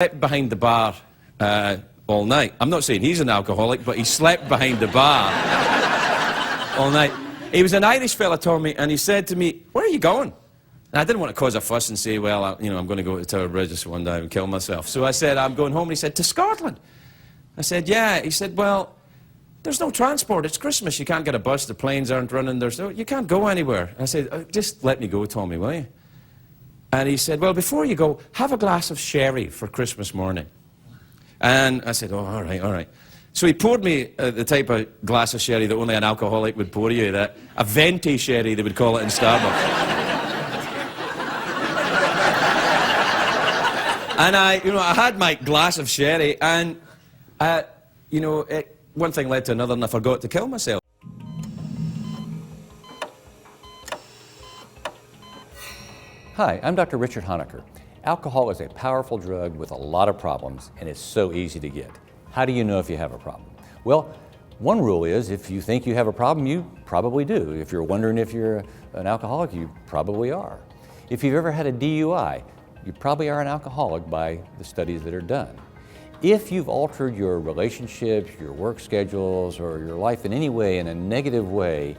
Slept behind the bar all night. I'm not saying he's an alcoholic, but he slept behind the bar all night. He was an Irish fella, Tommy, and he said to me, "Where are you going?" And I didn't want to cause a fuss and say, well, I'm going to go to Tower Bridge one day and kill myself. So I said, "I'm going home." And he said, "To Scotland?" I said, "Yeah." He said, "Well, there's no transport. It's Christmas. You can't get a bus. The planes aren't running. You can't go anywhere." I said, "Just let me go, Tommy, will you?" And he said, "Well, before you go, have a glass of sherry for Christmas morning." And I said, "Oh, all right, all right." So he poured me the type of glass of sherry that only an alcoholic would pour you, a venti sherry, they would call it in Starbucks. And I had my glass of sherry, and, one thing led to another, and I forgot to kill myself. Hi, I'm Dr. Richard Honecker. Alcohol is a powerful drug with a lot of problems, and it's so easy to get. How do you know if you have a problem? Well, one rule is if you think you have a problem, you probably do. If you're wondering if you're an alcoholic, you probably are. If you've ever had a DUI, you probably are an alcoholic by the studies that are done. If you've altered your relationships, your work schedules, or your life in any way, in a negative way,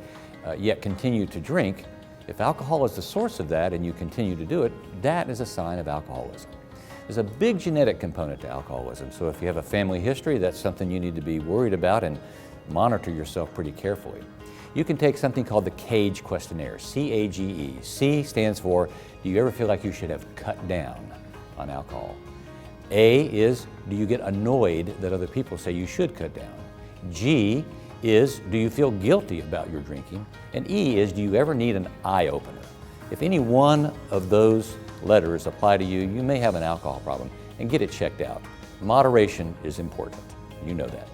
yet continue to drink, if alcohol is the source of that and you continue to do it, that is a sign of alcoholism. There's a big genetic component to alcoholism, so if you have a family history, that's something you need to be worried about and monitor yourself pretty carefully. You can take something called the CAGE questionnaire, C-A-G-E. C stands for, do you ever feel like you should have cut down on alcohol? A is, do you get annoyed that other people say you should cut down? G is, do you feel guilty about your drinking? And E is, do you ever need an eye-opener? If any one of those letters apply to you, you may have an alcohol problem, and get it checked out. Moderation is important. You know that.